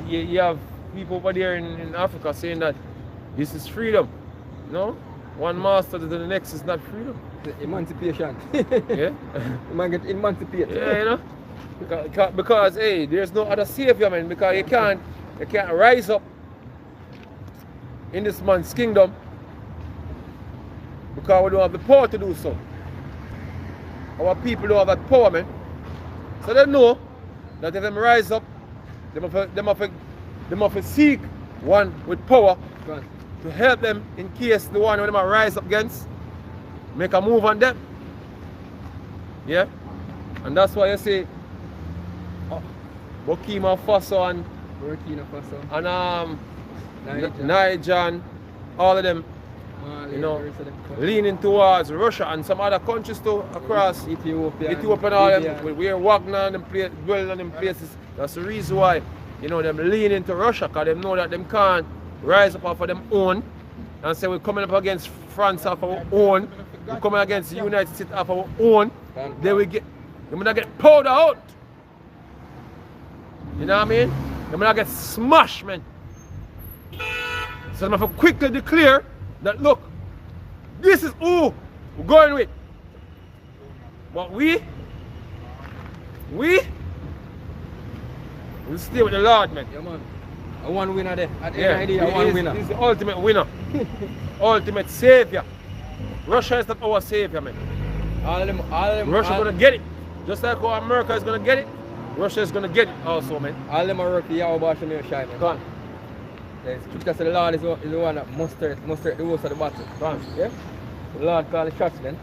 you have people over there in Africa saying that this is freedom. No? One master to the next is not freedom. Emancipation. Yeah? You might get emancipated. Yeah, because hey, there's no other savior, man, because you can't rise up in this man's kingdom because we don't have the power to do so. Our people don't have that power, man. So they know that if they rise up, they must seek one with power God. to help them in case the one when they rise up against make a move on them. Yeah? And that's why you see Burkina Faso and Burkina Faso. Niger and all of them, Mali, you know, the rest of them countries. leaning towards Russia and some other countries too across Ethiopia. Ethiopia and all Libya. them. We're walking on them places, dwelling on them places. That's the reason why, them leaning to Russia, because they know that them can't rise up off of them own and say we're coming up against France off our own, we're coming against the United States off our own, then they're gonna get powder out. You know what I mean? They're gonna get smashed, man. So I'm gonna quickly declare that look, this is who we're going with. But we stay with the Lord, man. Yeah, man. A one winner there. At Yeah, any idea, one winner. He's the ultimate winner. Ultimate savior. Russia is not our savior, man. All of them, Russia gonna get it. Just like how America is gonna get it, Russia is gonna get it also, man. all of them are working Yahweh Bashem Yoshai, man. Go on. The scripture says the Lord is the one that mustered the host of the battle. Go on. Yeah? The Lord called the shots, man.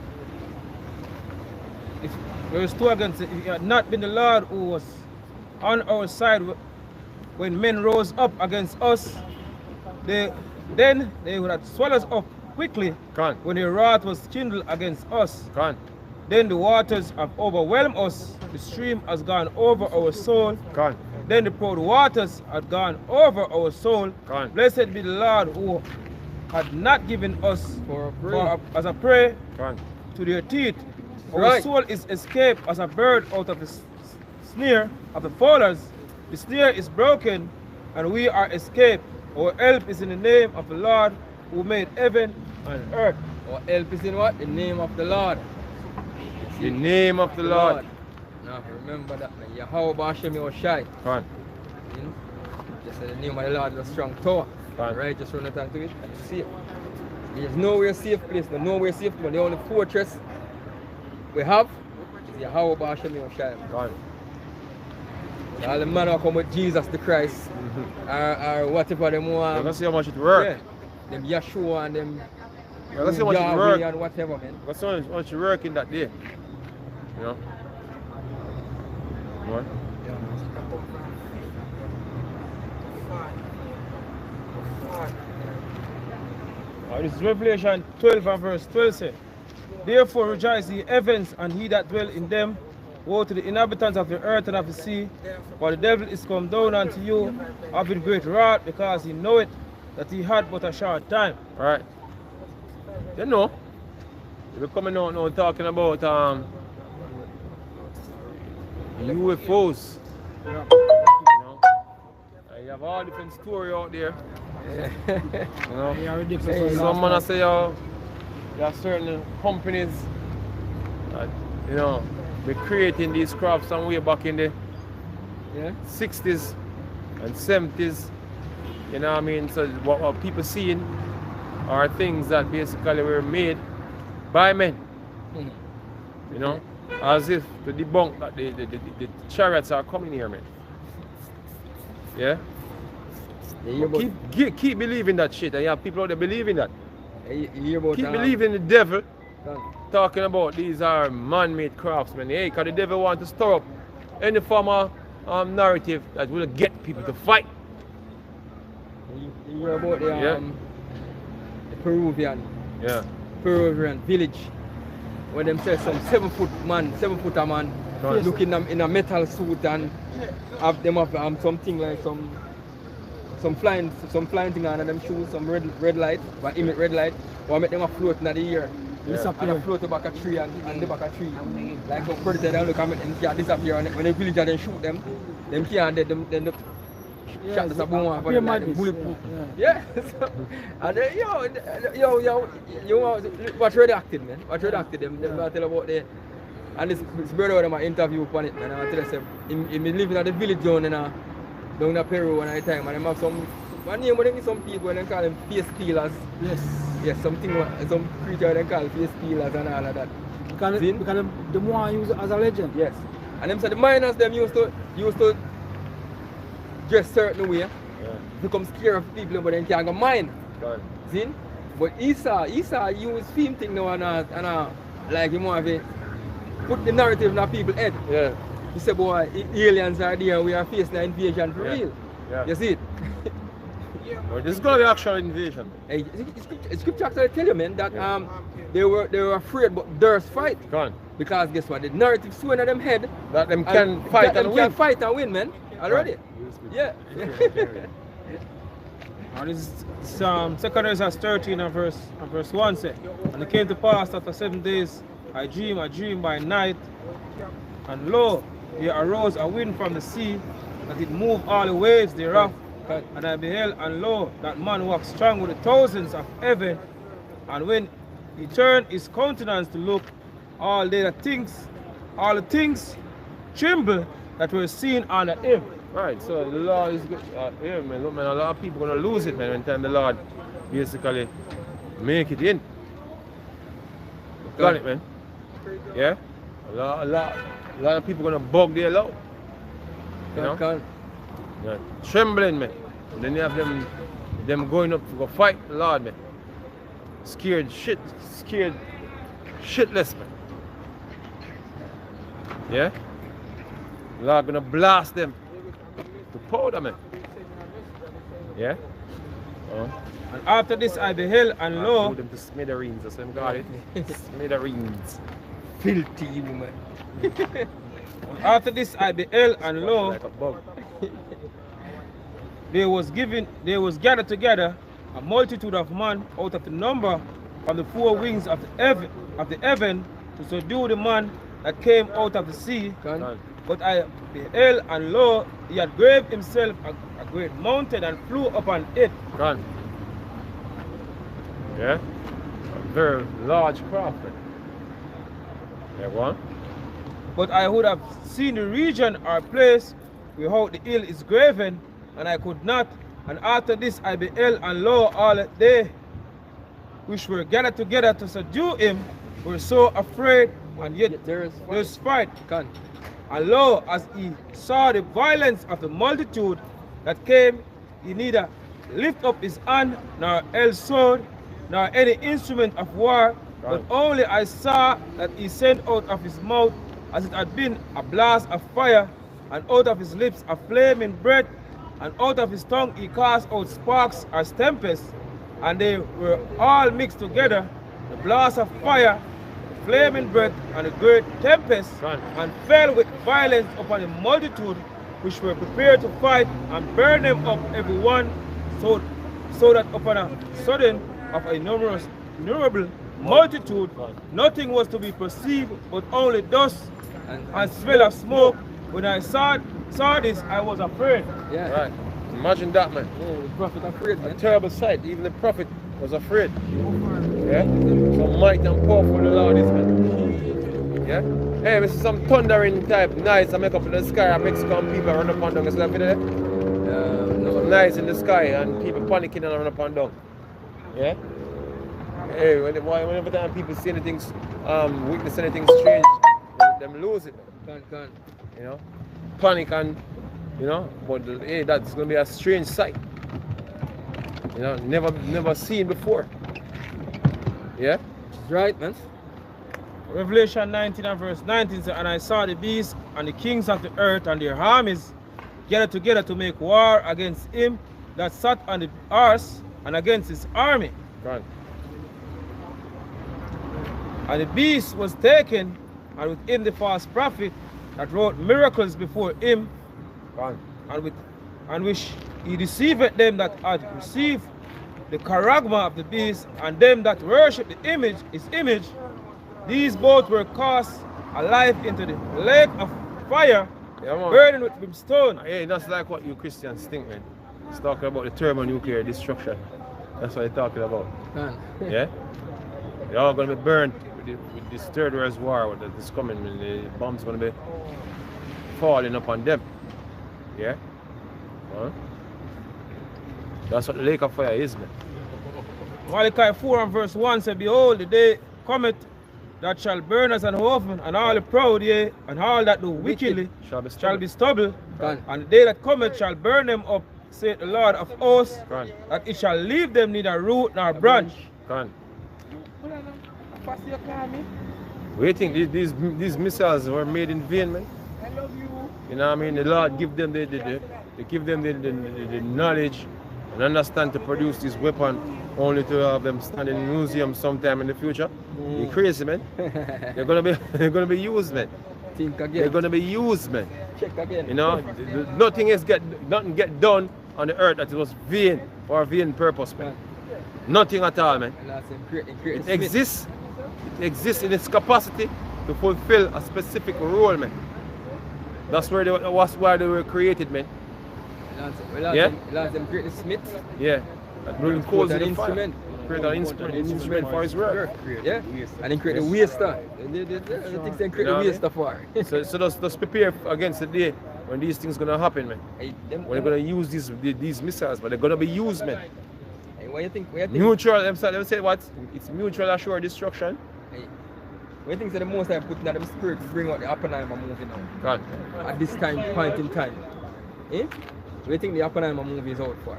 If verse 2 again says, if it had not been the Lord who was on our side when men rose up against us, then they would have swallowed us up quickly Go on. when their wrath was kindled against us. Go on. Then the waters have overwhelmed us, the stream has gone over our soul. Go on. Then the proud waters had gone over our soul. Go on. Blessed be the Lord who had not given us as a prey Go on. to their teeth. Our Right. soul is escaped as a bird out of the snare of the fowlers. The snare is broken, and we are escaped. Our help is in the name of the Lord who made heaven and earth. Our help is in what? The name of the Lord. The name of the Lord. Now remember that, man. Yahweh Bashem Yoshai. Go on. You know? Just say the name of the Lord is a strong tower. Right. Right, just run it onto it and you see it. There's nowhere safe place, no nowhere safe place. The only fortress we have is Yahweh Bashem Yoshai. Go on. All the man who come with Jesus the Christ, or whatever them want. Let's see how much it work. Yeah, them Yeshua and them Yeah, let's see how much it Yahweh work. and whatever, man. Let's see how much it work in that day. You know? What? This is Revelation 12 and verse 12 says, Therefore rejoice ye heavens and he that dwell in them. Woe to the inhabitants of the earth and of the sea, for the devil is come down unto you, having great wrath, because he knoweth that he had but a short time. Right. You know, we're coming out now talking about UFOs. You know? You have all different story out there. You know? They are ridiculous. Some man say there are certain companies that, you know, be creating these crafts some way back in the 60s and 70s. You know what I mean? So what people seeing are things that basically were made by men. You know? As if to debunk that the chariots are coming here, man. Yeah? Keep believing that shit, and you have people out there believing that. You hear about Keep believing the devil, talking about these are man-made crafts, man. Hey, because the devil want to stir up any form of narrative that will get people to fight. You hear about the Peruvian village, where them say some 7-footer man Right. looking in a metal suit and have them have something like some flying thing on them shoes, some red light, but emit red light, or make them float in the air. And float back a tree and the back a tree. Like some predator they look at them can't disappear, and when the villager then shoot them can't dead them shot the boom off and like, bulletproof. Yeah. And then, yo, watch redacted, man. Watch redacted them. Them gonna tell about the and this brother with them I interview upon it, man. And I tell them he living at the village down in Peru one at a time, and them have one name where they get some people and they call them face peelers. Yes, something some creature they call face peelers and all of that. Because the more use it as a legend. Yes. And them said the miners them used to dress certain way. Become scared of people but they can't go mine. See? But Esau use film thing now and like him want to put the narrative in our people's head. Yeah. He said, boy, aliens are there, we are facing an invasion for real. Yeah. You see it? Well, this is gonna be actual invasion. Hey, scripture actually tell you, man, that they were afraid but durst fight. Go on. Because guess what? The narrative swing in them head That them can fight and win. Can fight and win, man. Already. Yeah. And this is 2 Corinthians 13 and verse 1 say, And it came to pass after 7 days, I dream by night, and lo, there arose a wind from the sea, that it moved all the waves thereof. And I beheld, and lo, that man walked strong with the thousands of heaven. And when he turned his countenance to look, all the things trembled that were seen under him. Right, so the Lord is good. Yeah, man, look, man, a lot of people gonna lose it, man, when time the Lord basically make it in. Planet, man. Yeah? A lot of people gonna bug their low. You know? Can. Yeah. Trembling, man. And then you have them going up to go fight the Lord, man. Scared shitless, man. Yeah? The Lord gonna blast them to powder, man. Yeah? And after this I beheld, and Put lo, them to smithereens, that's what I'm got it. Smithereens. Filthy woman. after this I beheld, and lo, Like a bug. there was gathered together a multitude of men out of the number of the four wings of the heaven to subdue the man that came out of the sea. Can. But I beheld, and lo, he had graved himself a great mountain and flew upon it. Gone. Yeah? A very large craft. Man. Yeah, one. But I would have seen the region or place whereout the hill is graven, and I could not. And after this I beheld, and lo, all they which were gathered together to subdue him were so afraid, and yet There is there was fight. Can. And lo, as he saw the violence of the multitude that came, he neither lift up his hand, nor held sword, nor any instrument of war, but only I saw that he sent out of his mouth as it had been a blast of fire, and out of his lips a flaming breath, and out of his tongue he cast out sparks as tempests, and they were all mixed together, the blast of fire, the flaming breath, and a great tempest, and fell with violence upon the multitude which were prepared to fight, and burned them up every one, so that upon a sudden of a innumerable multitude, nothing was to be perceived but only dust and smell of smoke. When I saw this, I was afraid. Yeah. Right. Imagine that, man. Yeah, the prophet afraid, A man. terrible sight. Even the prophet was afraid. Yeah? So mighty and powerful the Lord is, man. Yeah? Hey, this is some thundering type nights I make up in the sky and Mexican people run up and down. Is that there? No. Nights in the sky and people panicking and run up and down. Yeah? Hey, whenever time people see anything, witness anything strange, them lose it. Can. You know? Panic and, you know, but hey, that's going to be a strange sight. You know, never seen before. Yeah? Right, man. Revelation 19 and verse 19 says, and I saw the beast and the kings of the earth and their armies gathered together to make war against him that sat on the horse and against his army. Right. And the beast was taken, and with him the false prophet that wrought miracles before him, Right. and which he deceived them that had received the charagma of the beast, and them that worship the image, his image. These both were cast alive into the lake of fire, Yeah, man. burning with brimstone. Hey, that's like what you Christians think, man. It's talking about the thermonuclear destruction. That's what they're talking about. Can. Yeah? They're all going to be burnt with this third reservoir that's coming, and the bombs going to be falling upon them. Yeah? Huh? That's what the lake of fire is, man. Malachi 4 and verse 1 said, behold, the day cometh that shall burn as an oven, and all the proud, yea, and all that do wickedly shall be stubble. Can. And the day that cometh shall burn them up, saith the Lord of hosts, Can. that it shall leave them neither root nor branch. Can. What do you think? These missiles were made in vain, man? I love you. You know what I mean? The Lord give them the knowledge and understand to produce this weapon only to have them stand in a museum sometime in the future. You're crazy, man. They're gonna be used, man. Think again. They're gonna be used, man. Check again. You know, nothing get done on the earth that it was vain or vain purpose, man. Nothing at all, man. And that's It exists in its capacity to fulfill a specific role, man. That's why they were created, man. Yeah? Them create the smith. Yeah. That will cause an the instrument. fire. Create an instrument for his work. Yeah? And then create the waster. The things they create the waster for. So just prepare against the day when these things gonna happen, man. Hey, When they're gonna use these missiles, but they're gonna be used, man. Hey, what you think? Mutual, let me say what? It's mutual assured destruction. Hey, When things are the most I put in them spirit to bring out the Oppenheimer movie now. Right. At this point in time. Eh? What do you think the Oppenheimer movie is out for?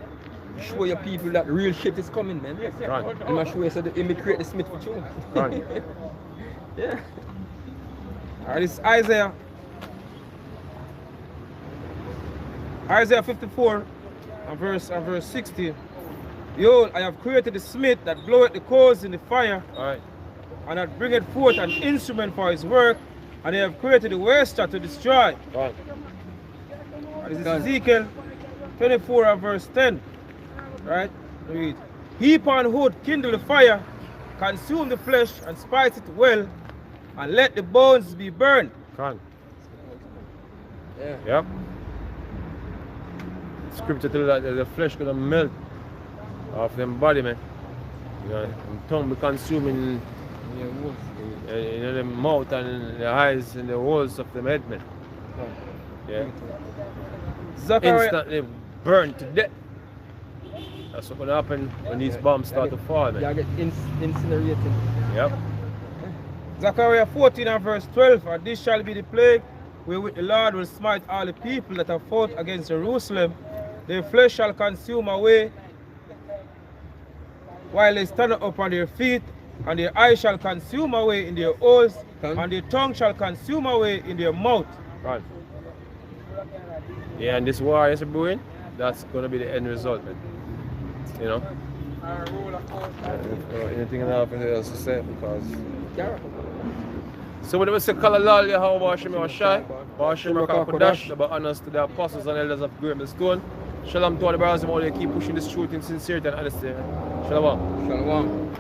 Show your people that real shit is coming, man. Right. You must show you so that you may create the Smith for you. Right. Yeah. Alright, this is Isaiah. Isaiah 54 and verse 60. Behold, I have created the smith that bloweth the coals in the fire, Alright. and that bringeth forth an instrument for his work, and I have created the waster to destroy. Right. And this is Done. Ezekiel 24 and verse 10. Right? Read. Heap on wood, kindle the fire, consume the flesh, and spice it well, and let the bones be burned. Right. Yeah. Yep. Scripture tell that the flesh gonna melt off them body, man. You know, and tongue be consuming Yeah, wolf. in the mouth and the eyes and the holes of the head, man. Yeah. Zechariah, Instantly burned to death. That's what's gonna happen when these bombs start to fall, Yeah, man. get incinerated. Yep. Zechariah 14 and verse 12. And this shall be the plague wherewith the Lord will smite all the people that have fought against Jerusalem. Their flesh shall consume away while they stand up on their feet, and their eyes shall consume away in their holes, and their tongue shall consume away in their mouth. Right. Yeah, and this war is brewing, that's gonna be the end result, man. You know? Anything else to say? Because so when we say call Allah, how Bashim was shy, Bashim Rakakodash, about honors to the apostles and elders of Graham the Stone. Shalom to all the brothers and all they keep pushing this truth in sincerity and honesty. Shalom. Shalom.